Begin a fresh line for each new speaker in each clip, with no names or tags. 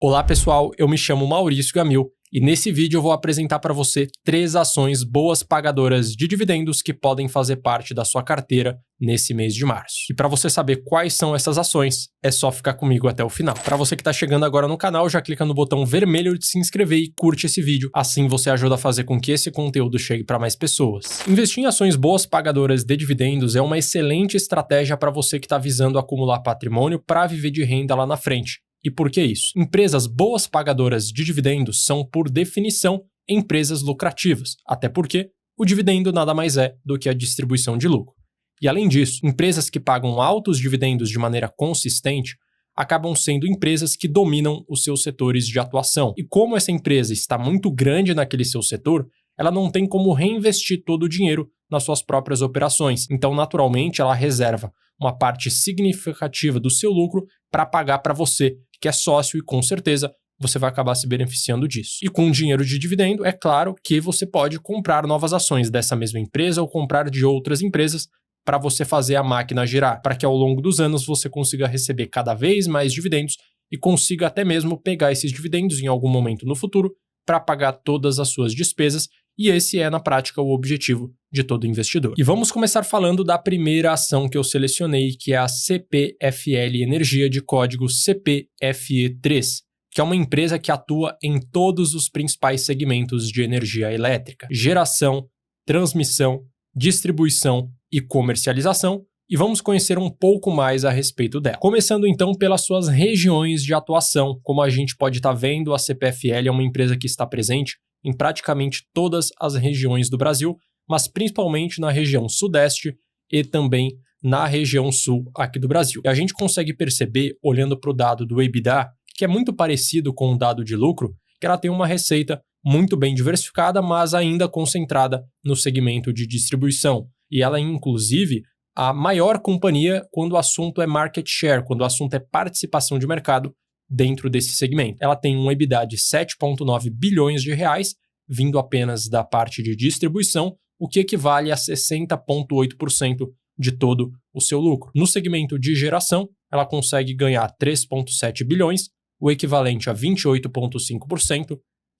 Olá pessoal, eu me chamo Maurício Gamil e nesse vídeo eu vou apresentar para você 3 ações boas pagadoras de dividendos que podem fazer parte da sua carteira nesse mês de março. E para você saber quais são essas ações, é só ficar comigo até o final. Para você que está chegando agora no canal, já clica no botão vermelho de se inscrever e curte esse vídeo, assim você ajuda a fazer com que esse conteúdo chegue para mais pessoas. Investir em ações boas pagadoras de dividendos é uma excelente estratégia para você que está visando acumular patrimônio para viver de renda lá na frente. E por que isso? Empresas boas pagadoras de dividendos são, por definição, empresas lucrativas, até porque o dividendo nada mais é do que a distribuição de lucro. E além disso, empresas que pagam altos dividendos de maneira consistente acabam sendo empresas que dominam os seus setores de atuação. E como essa empresa está muito grande naquele seu setor, ela não tem como reinvestir todo o dinheiro nas suas próprias operações. Então, naturalmente, ela reserva uma parte significativa do seu lucro para pagar para você, que é sócio, e com certeza você vai acabar se beneficiando disso. E com dinheiro de dividendo, é claro que você pode comprar novas ações dessa mesma empresa ou comprar de outras empresas para você fazer a máquina girar, para que ao longo dos anos você consiga receber cada vez mais dividendos e consiga até mesmo pegar esses dividendos em algum momento no futuro para pagar todas as suas despesas, e esse é, na prática, o objetivo de todo investidor. E vamos começar falando da primeira ação que eu selecionei, que é a CPFL Energia, de código CPFE3, que é uma empresa que atua em todos os principais segmentos de energia elétrica: geração, transmissão, distribuição e comercialização, e vamos conhecer um pouco mais a respeito dela. Começando então pelas suas regiões de atuação. Como a gente pode estar vendo, a CPFL é uma empresa que está presente em praticamente todas as regiões do Brasil, mas principalmente na região sudeste e também na região sul aqui do Brasil. E a gente consegue perceber, olhando para o dado do EBITDA, que é muito parecido com o dado de lucro, que ela tem uma receita muito bem diversificada, mas ainda concentrada no segmento de distribuição. E ela é, inclusive, a maior companhia quando o assunto é market share, quando o assunto é participação de mercado dentro desse segmento. Ela tem um EBITDA de 7,9 bilhões de reais, vindo apenas da parte de distribuição, o que equivale a 60,8% de todo o seu lucro. No segmento de geração, ela consegue ganhar 3,7 bilhões, o equivalente a 28,5%,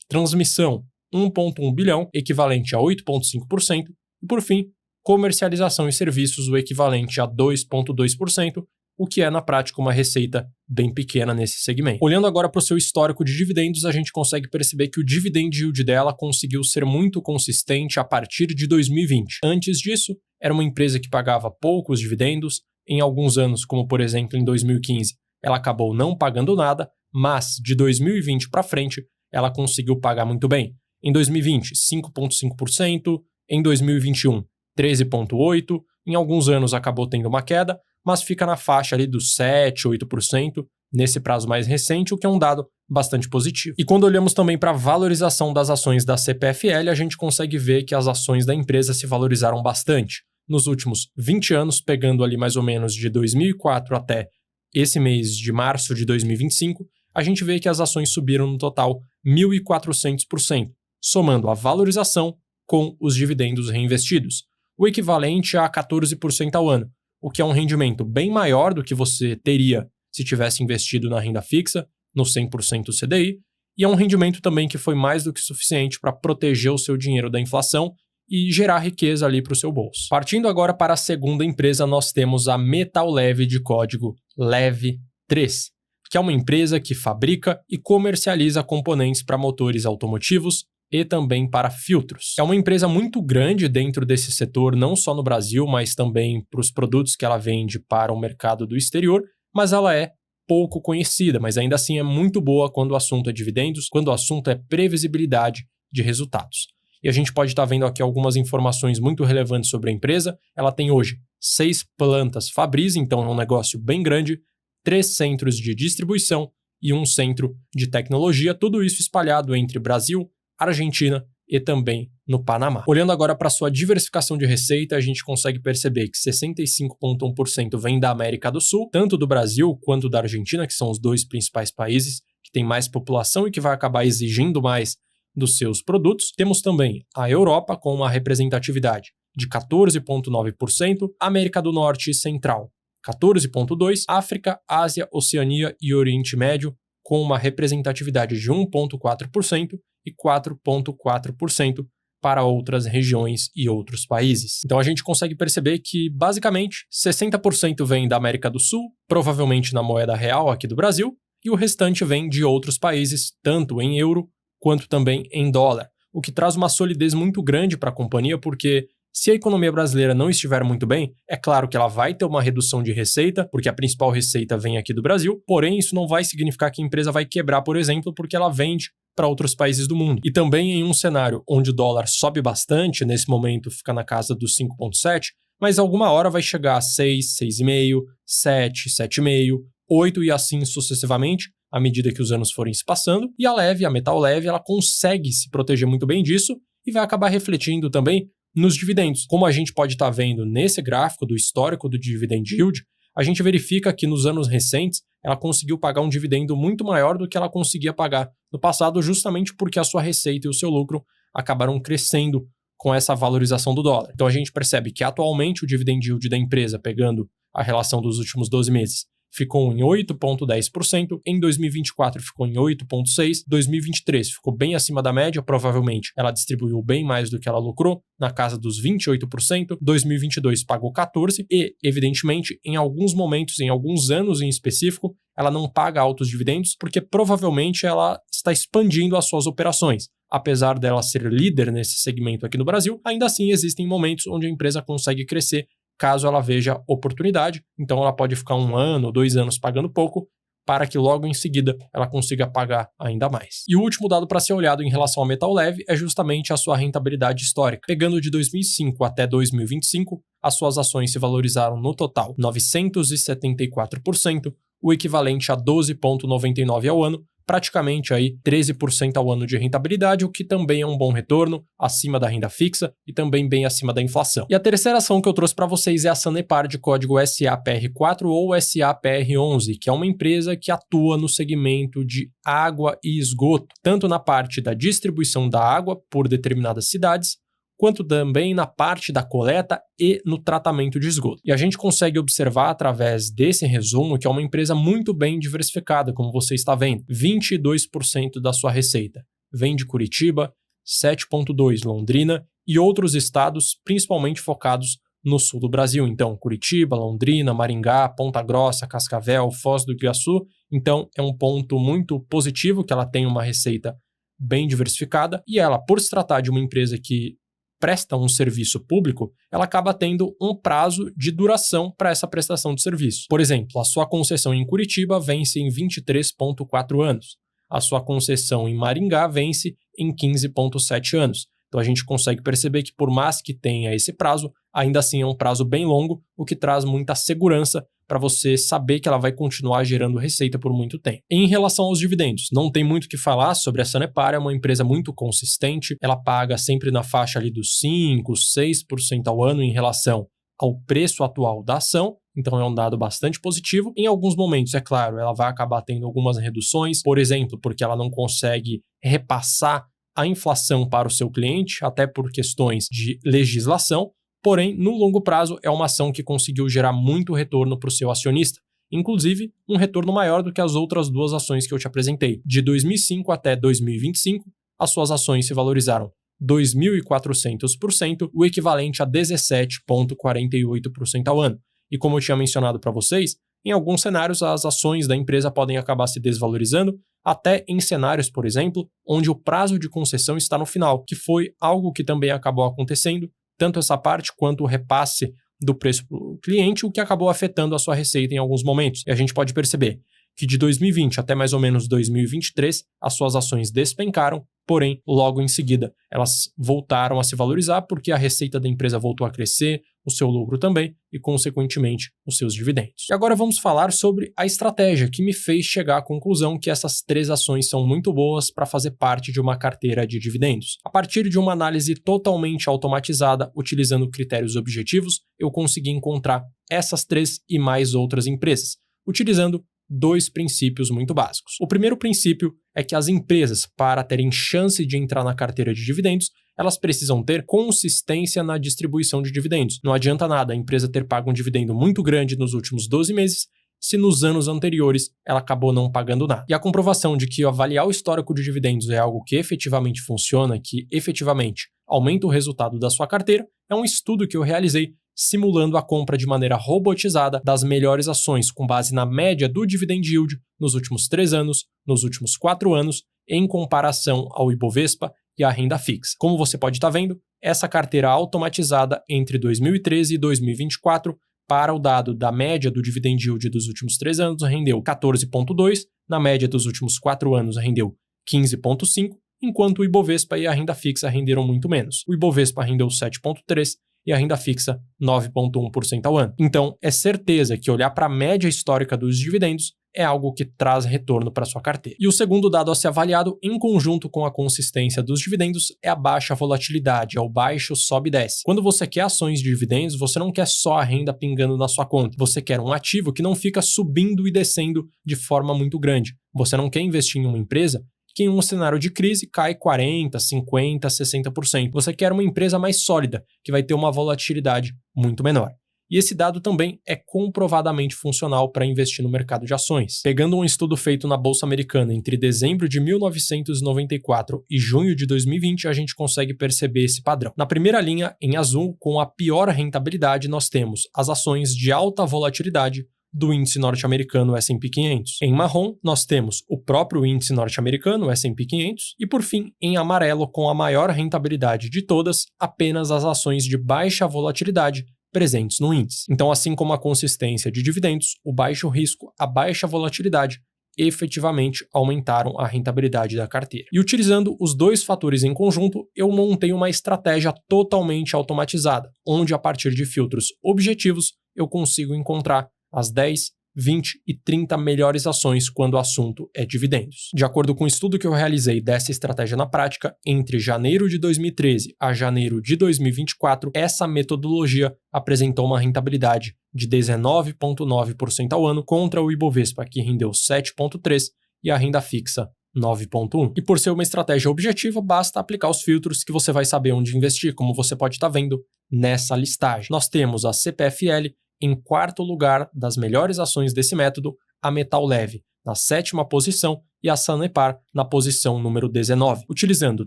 transmissão 1,1 bilhão, equivalente a 8,5%, e por fim, comercialização e serviços, o equivalente a 2,2%, o que é, na prática, uma receita bem pequena nesse segmento. Olhando agora para o seu histórico de dividendos, a gente consegue perceber que o dividend yield dela conseguiu ser muito consistente a partir de 2020. Antes disso, era uma empresa que pagava poucos dividendos. Em alguns anos, como por exemplo em 2015, ela acabou não pagando nada, mas de 2020 para frente, ela conseguiu pagar muito bem. Em 2020, 5,5%, em 2021, 13,8%, em alguns anos acabou tendo uma queda, mas fica na faixa ali dos 7%, 8% nesse prazo mais recente, o que é um dado bastante positivo. E quando olhamos também para a valorização das ações da CPFL, a gente consegue ver que as ações da empresa se valorizaram bastante. Nos últimos 20 anos, pegando ali mais ou menos de 2004 até esse mês de março de 2025, a gente vê que as ações subiram no total 1.400%, somando a valorização com os dividendos reinvestidos, o equivalente a 14% ao ano, o que é um rendimento bem maior do que você teria se tivesse investido na renda fixa, no 100% CDI, e é um rendimento também que foi mais do que suficiente para proteger o seu dinheiro da inflação e gerar riqueza ali para o seu bolso. Partindo agora para a segunda empresa, nós temos a Metal Leve, de código LEV3, que é uma empresa que fabrica e comercializa componentes para motores automotivos e também para filtros. É uma empresa muito grande dentro desse setor, não só no Brasil, mas também para os produtos que ela vende para o mercado do exterior, mas ela é pouco conhecida, mas ainda assim é muito boa quando o assunto é dividendos, quando o assunto é previsibilidade de resultados. E a gente pode estar vendo aqui algumas informações muito relevantes sobre a empresa. Ela tem hoje 6 plantas Fabris, então é um negócio bem grande, 3 centros de distribuição e 1 centro de tecnologia, tudo isso espalhado entre Brasil, Argentina e também no Panamá. Olhando agora para sua diversificação de receita, a gente consegue perceber que 65,1% vem da América do Sul, tanto do Brasil quanto da Argentina, que são os 2 principais países que têm mais população e que vai acabar exigindo mais dos seus produtos. Temos também a Europa, com uma representatividade de 14,9%, América do Norte e Central, 14,2%, África, Ásia, Oceania e Oriente Médio, com uma representatividade de 1,4% e 4,4% para outras regiões e outros países. Então a gente consegue perceber que, basicamente, 60% vem da América do Sul, provavelmente na moeda real aqui do Brasil, e o restante vem de outros países, tanto em euro quanto também em dólar, o que traz uma solidez muito grande para a companhia, porque se a economia brasileira não estiver muito bem, é claro que ela vai ter uma redução de receita, porque a principal receita vem aqui do Brasil, porém isso não vai significar que a empresa vai quebrar, por exemplo, porque ela vende para outros países do mundo. E também em um cenário onde o dólar sobe bastante, nesse momento fica na casa dos 5,7, mas alguma hora vai chegar a 6, 6,5, 7, 7,5, 8 e assim sucessivamente, à medida que os anos forem se passando, e a metal leve, ela consegue se proteger muito bem disso e vai acabar refletindo também nos dividendos. Como a gente pode estar vendo nesse gráfico do histórico do dividend yield, a gente verifica que nos anos recentes ela conseguiu pagar um dividendo muito maior do que ela conseguia pagar no passado, justamente porque a sua receita e o seu lucro acabaram crescendo com essa valorização do dólar. Então a gente percebe que atualmente o dividend yield da empresa, pegando a relação dos últimos 12 meses, ficou em 8,10%, em 2024 ficou em 8,6%, 2023 ficou bem acima da média, provavelmente ela distribuiu bem mais do que ela lucrou, na casa dos 28%, 2022 pagou 14% e, evidentemente, em alguns momentos, em alguns anos em específico, ela não paga altos dividendos porque provavelmente ela está expandindo as suas operações. Apesar dela ser líder nesse segmento aqui no Brasil, ainda assim existem momentos onde a empresa consegue crescer caso ela veja oportunidade, então ela pode ficar 1 ano ou 2 anos pagando pouco, para que logo em seguida ela consiga pagar ainda mais. E o último dado para ser olhado em relação ao metal leve é justamente a sua rentabilidade histórica. Pegando de 2005 até 2025, as suas ações se valorizaram no total 974%, o equivalente a 12,99 ao ano, praticamente aí 13% ao ano de rentabilidade, o que também é um bom retorno, acima da renda fixa e também bem acima da inflação. E a terceira ação que eu trouxe para vocês é a Sanepar, de código SAPR4 ou SAPR11, que é uma empresa que atua no segmento de água e esgoto, tanto na parte da distribuição da água por determinadas cidades, quanto também na parte da coleta e no tratamento de esgoto. E a gente consegue observar através desse resumo que é uma empresa muito bem diversificada, como você está vendo. 22% da sua receita vem de Curitiba, 7,2% Londrina e outros estados, principalmente focados no sul do Brasil. Então, Curitiba, Londrina, Maringá, Ponta Grossa, Cascavel, Foz do Iguaçu. Então, é um ponto muito positivo que ela tem uma receita bem diversificada e ela, por se tratar de uma empresa que presta um serviço público, ela acaba tendo um prazo de duração para essa prestação de serviço. Por exemplo, a sua concessão em Curitiba vence em 23,4 anos. A sua concessão em Maringá vence em 15,7 anos. Então a gente consegue perceber que por mais que tenha esse prazo, ainda assim é um prazo bem longo, o que traz muita segurança para você saber que ela vai continuar gerando receita por muito tempo. Em relação aos dividendos, não tem muito o que falar sobre a Sanepar, é uma empresa muito consistente, ela paga sempre na faixa ali dos 5%, 6% ao ano em relação ao preço atual da ação, então é um dado bastante positivo. Em alguns momentos, é claro, ela vai acabar tendo algumas reduções, por exemplo, porque ela não consegue repassar a inflação para o seu cliente, até por questões de legislação. Porém, no longo prazo, é uma ação que conseguiu gerar muito retorno para o seu acionista, inclusive um retorno maior do que as outras duas ações que eu te apresentei. De 2005 até 2025, as suas ações se valorizaram 2.400%, o equivalente a 17,48% ao ano. E como eu tinha mencionado para vocês, em alguns cenários as ações da empresa podem acabar se desvalorizando, até em cenários, por exemplo, onde o prazo de concessão está no final, que foi algo que também acabou acontecendo, tanto essa parte quanto o repasse do preço para o cliente, o que acabou afetando a sua receita em alguns momentos. E a gente pode perceber que de 2020 até mais ou menos 2023, as suas ações despencaram, porém, logo em seguida, elas voltaram a se valorizar porque a receita da empresa voltou a crescer, o seu lucro também e, consequentemente, os seus dividendos. E agora vamos falar sobre a estratégia que me fez chegar à conclusão que essas 3 ações são muito boas para fazer parte de uma carteira de dividendos. A partir de uma análise totalmente automatizada, utilizando critérios objetivos, eu consegui encontrar essas 3 e mais outras empresas, utilizando 2 princípios muito básicos. O primeiro princípio é que as empresas, para terem chance de entrar na carteira de dividendos, elas precisam ter consistência na distribuição de dividendos. Não adianta nada a empresa ter pago um dividendo muito grande nos últimos 12 meses se nos anos anteriores ela acabou não pagando nada. E a comprovação de que avaliar o histórico de dividendos é algo que efetivamente funciona, que efetivamente aumenta o resultado da sua carteira, é um estudo que eu realizei simulando a compra de maneira robotizada das melhores ações com base na média do dividend yield nos últimos 3 anos, nos últimos 4 anos, em comparação ao Ibovespa e à renda fixa. Como você pode estar vendo, essa carteira automatizada entre 2013 e 2024 para o dado da média do dividend yield dos últimos 3 anos rendeu 14,2, na média dos últimos 4 anos rendeu 15,5, enquanto o Ibovespa e a renda fixa renderam muito menos. O Ibovespa rendeu 7,3 e a renda fixa 9,1% ao ano. Então, é certeza que olhar para a média histórica dos dividendos é algo que traz retorno para sua carteira. E o segundo dado a ser avaliado em conjunto com a consistência dos dividendos é a baixa volatilidade, é o baixo sobe e desce. Quando você quer ações de dividendos, você não quer só a renda pingando na sua conta. Você quer um ativo que não fica subindo e descendo de forma muito grande. Você não quer investir em uma empresa que em um cenário de crise cai 40%, 50%, 60%. Você quer uma empresa mais sólida, que vai ter uma volatilidade muito menor. E esse dado também é comprovadamente funcional para investir no mercado de ações. Pegando um estudo feito na Bolsa Americana entre dezembro de 1994 e junho de 2020, a gente consegue perceber esse padrão. Na primeira linha, em azul, com a pior rentabilidade, nós temos as ações de alta volatilidade do índice norte-americano S&P 500. Em marrom, nós temos o próprio índice norte-americano S&P 500 e, por fim, em amarelo, com a maior rentabilidade de todas, apenas as ações de baixa volatilidade presentes no índice. Então, assim como a consistência de dividendos, o baixo risco, a baixa volatilidade efetivamente aumentaram a rentabilidade da carteira. E utilizando os dois fatores em conjunto, eu montei uma estratégia totalmente automatizada, onde a partir de filtros objetivos eu consigo encontrar as 10, 20 e 30 melhores ações quando o assunto é dividendos. De acordo com o estudo que eu realizei dessa estratégia na prática, entre janeiro de 2013 a janeiro de 2024, essa metodologia apresentou uma rentabilidade de 19,9% ao ano contra o Ibovespa, que rendeu 7,3%, e a renda fixa 9,1%. E por ser uma estratégia objetiva, basta aplicar os filtros que você vai saber onde investir, como você pode estar vendo nessa listagem. Nós temos a CPFL em quarto lugar das melhores ações desse método, a Metal Leve na 7ª posição e a Sanepar na posição número 19, utilizando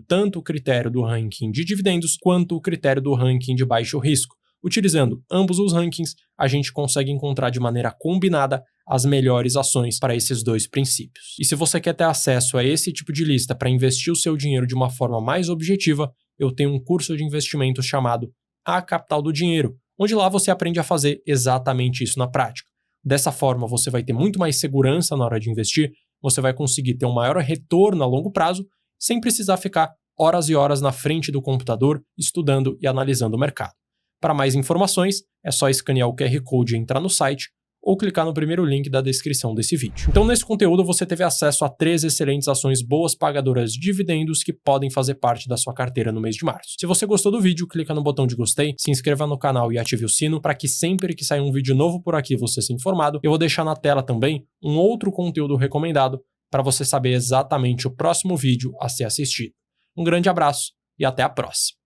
tanto o critério do ranking de dividendos quanto o critério do ranking de baixo risco. Utilizando ambos os rankings, a gente consegue encontrar de maneira combinada as melhores ações para esses dois princípios. E se você quer ter acesso a esse tipo de lista para investir o seu dinheiro de uma forma mais objetiva, eu tenho um curso de investimento chamado A Capital do Dinheiro, onde lá você aprende a fazer exatamente isso na prática. Dessa forma, você vai ter muito mais segurança na hora de investir, você vai conseguir ter um maior retorno a longo prazo, sem precisar ficar horas e horas na frente do computador, estudando e analisando o mercado. Para mais informações, é só escanear o QR Code e entrar no site, ou clicar no primeiro link da descrição desse vídeo. Então, nesse conteúdo, você teve acesso a 3 excelentes ações boas pagadoras de dividendos que podem fazer parte da sua carteira no mês de março. Se você gostou do vídeo, clica no botão de gostei, se inscreva no canal e ative o sino para que sempre que sair um vídeo novo por aqui você seja informado. Eu vou deixar na tela também um outro conteúdo recomendado para você saber exatamente o próximo vídeo a ser assistido. Um grande abraço e até a próxima!